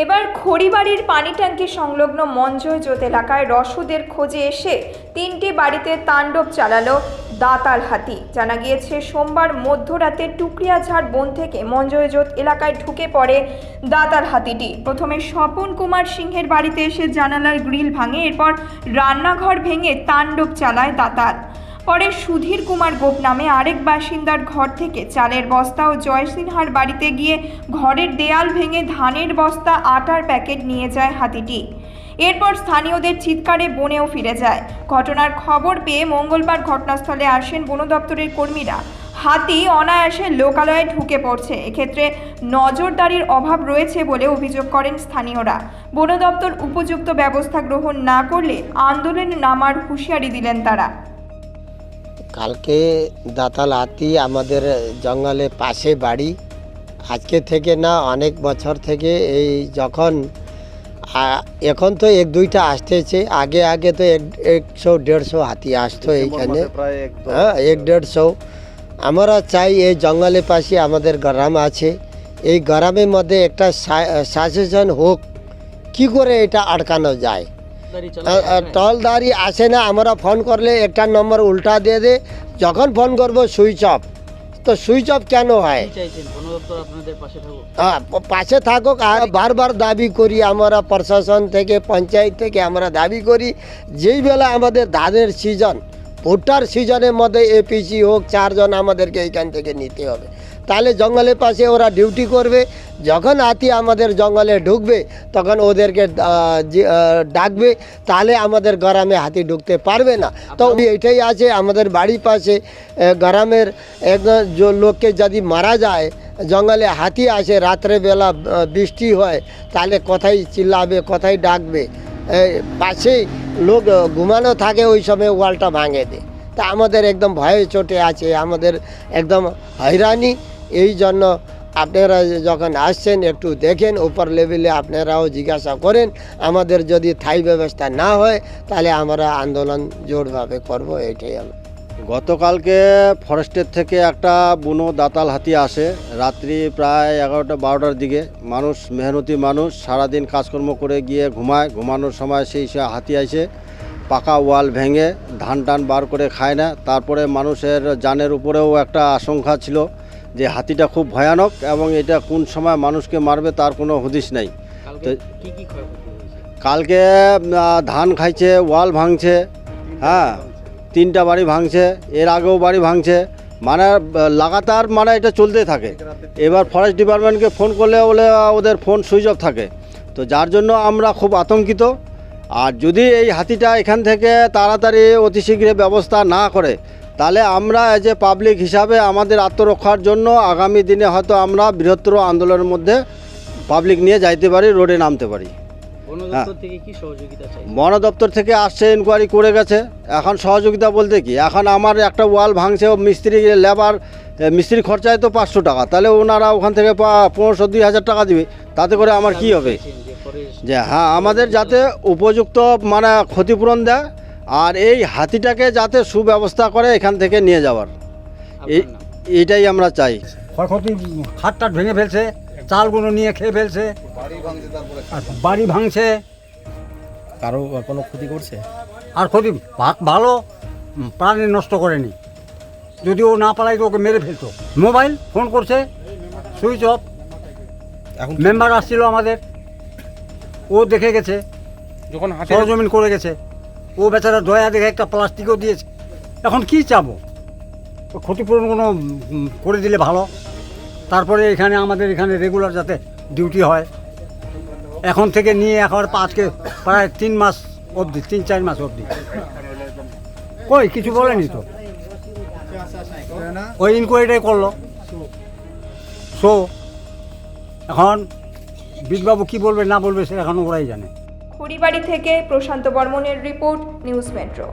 এবার খড়িবাড়ির পানি ট্যাঙ্কি সংলগ্ন মঞ্জয়জোত এলাকায় রসদের খোঁজে এসে 3টি বাড়িতে তাণ্ডব চালালো দাতাল হাতি। জানা গিয়েছে সোমবার মধ্যরাতে টুকরিয়াঝাড় বন থেকে মঞ্জয়জোত এলাকায় ঢুকে পড়ে দাতাল হাতিটি। প্রথমে স্বপন কুমার সিংহের বাড়িতে এসে জানালার গ্রিল ভাঙে, এরপর রান্নাঘর ভেঙে তাণ্ডব চালায় দাতাল। পরে সুধীর কুমার গোপ নামে আরেক বাসিন্দার ঘর থেকে চালের বস্তা ও জয় সিনহার বাড়িতে গিয়ে ঘরের দেয়াল ভেঙে ধানের বস্তা, আটার প্যাকেট নিয়ে যায় হাতিটি। এরপর স্থানীয়দের চিৎকারে বনেও ফিরে যায়। ঘটনার খবর পেয়ে মঙ্গলবার ঘটনাস্থলে আসেন বন দপ্তরের কর্মীরা। হাতি অনায়াসে লোকালয়ে ঢুকে পড়ছে, এক্ষেত্রে নজরদারির অভাব রয়েছে বলে অভিযোগ করেন স্থানীয়রা। বন দপ্তর উপযুক্ত ব্যবস্থা গ্রহণ না করলে আন্দোলনে নামার হুঁশিয়ারি দিলেন তারা। কালকে দাতাল হাতি আমাদের জঙ্গলে পাশে বাড়ি। আজকে থেকে না, অনেক বছর থেকে এই যখন এখন তো 1-2টা আসতেছে, আগে তো 100-150 হাতি আসতো এইখানে, হ্যাঁ 1-150। আমরা চাই এই জঙ্গলের পাশে আমাদের গ্রাম আছে, এই গ্রামের মধ্যে একটা সাজেশন হোক কি করে এটা আটকানো যায়। টলদারি আসে না, আমরা ফোন করলে একটা নম্বর উল্টা দিয়ে দে, যখন ফোন করবো সুইচ অফ। তো সুইচ অফ কেন হয়? হ্যাঁ, পাশে থাকুক। আর বারবার দাবি করি আমরা প্রশাসন থেকে, পঞ্চায়েত থেকে আমরা দাবি করি, যেই বেলা আমাদের ধানের সিজন, ভুট্টার সিজনের মধ্যে এপিসি হোক 4 জন আমাদেরকে এইখান থেকে নিতে হবে। তাহলে জঙ্গলের পাশে ওরা ডিউটি করবে, যখন হাতি আমাদের জঙ্গলে ঢুকবে তখন ওদেরকে ডাকবে, তাহলে আমাদের গ্রামে হাতি ঢুকতে পারবে না। তো এটাই আছে, আমাদের বাড়ির পাশে গ্রামের একজন লোককে যদি মারা যায়, জঙ্গলে হাতি আসে, রাত্রেবেলা বৃষ্টি হয়, তাহলে কোথায় চিল্লাবে, কোথায় ডাকবে? পাশেই লোক ঘুমানো থাকে, ওই সময় ওয়ালটা ভাঙে দেয়। তা আমাদের একদম ভয়ে চোটে আছে, আমাদের একদম হয়রানি। এই জন্য আপনারা যখন আসছেন একটু দেখেন, উপর লেভেলে আপনারাও জিজ্ঞাসা করেন। আমাদের যদি স্থায়ী ব্যবস্থা না হয় তাহলে আমরা আন্দোলন জোরভাবে করব, এটাই আমরা। গতকালকে ফরেস্টের থেকে একটা বুনো দাতাল হাতি আসে রাত্রি প্রায় 11টা-12টার দিকে। মানুষ, মেহনতি মানুষ, সারাদিন কাজকর্ম করে গিয়ে ঘুমায়, ঘুমানোর সময় সেই হাতি আসে, পাকা ওয়াল ভেঙে ধান টান বার করে খায় না। তারপরে মানুষের জানের উপরেও একটা আশঙ্কা ছিল যে হাতিটা খুব ভয়ানক এবং এটা কোন সময় মানুষকে মারবে তার কোনো হদিশ নেই। তো কালকে ধান খাইছে, ওয়াল ভাঙছে, হ্যাঁ 3টা বাড়ি ভাঙছে, এর আগেও বাড়ি ভাঙছে, মানে লাগাতার মানে এটা চলতে থাকে। এবার ফরেস্ট ডিপার্টমেন্টকে ফোন করলে বলে ওদের ফোন সুইচ অফ থাকে। তো যার জন্য আমরা খুব আতঙ্কিত। আর যদি এই হাতিটা এখান থেকে তাড়াতাড়ি অতি শীঘ্রে ব্যবস্থা না করে, তাহলে আমরা এজ এ পাবলিক হিসাবে আমাদের আত্মরক্ষার জন্য আগামী দিনে হয়তো আমরা বৃহত্তর আন্দোলনের মধ্যে পাবলিক নিয়ে যাইতে পারি, রোডে নামতে পারি। বন দপ্তর থেকে আসছে, ইনকোয়ারি করে গেছে। এখন সহযোগিতা বলতে কি, এখন আমার একটা ওয়াল ভাঙছে, মিস্ত্রি লেবার মিস্ত্রি খরচায় তো 500 টাকা, তাহলে ওনারা ওখান থেকে 1500-2000 টাকা দিবে, তাতে করে আমার কি হবে? যে হ্যাঁ, আমাদের যাতে উপযুক্ত মানে ক্ষতিপূরণ দেয়, আর এই হাতিটাকে যাতে সুব্যবস্থা করে এখান থেকে নিয়ে যাওয়ার, এইটাই আমরা চাই। ক্ষয়ক্ষতি, হাতটা ভেঙে ফেলছে, চালগুলো নিয়ে খেয়ে ফেলছে, বাড়ি ভাঙছে। কারো কোনো ক্ষতি করছে? আর ক্ষতি ভালো, প্রাণী নষ্ট করেনি। যদি ও না পালাইতো ওকে মেরে ফেলতো। মোবাইল ফোন করছে, সুইচ অফ। এখন মেম্বার আসছিল আমাদের, ও দেখে গেছে, যখন সরজমিন করে গেছে। ও বেচারা দয়া দেখে একটা প্লাস্টিকও দিয়েছে। এখন কি চাবো? ক্ষতিপূরণ কোনো করে দিলে ভালো। তারপরে এখানে আমাদের এখানে রেগুলার যাতে ডিউটি হয়। এখন থেকে নিয়ে এখন আজকে প্রায় 3 মাস অবধি, 3-4 মাস অবধি কই কিছু বলেনি তো। ওই ইনকোয়ারিটাই করলো। সো এখন বিটবাবু কি বলবে না বলবে সে এখন ওরাই জানে। খড়িবাড়ি থেকে প্রশান্ত বর্মনের রিপোর্ট, নিউজ মেট্রো।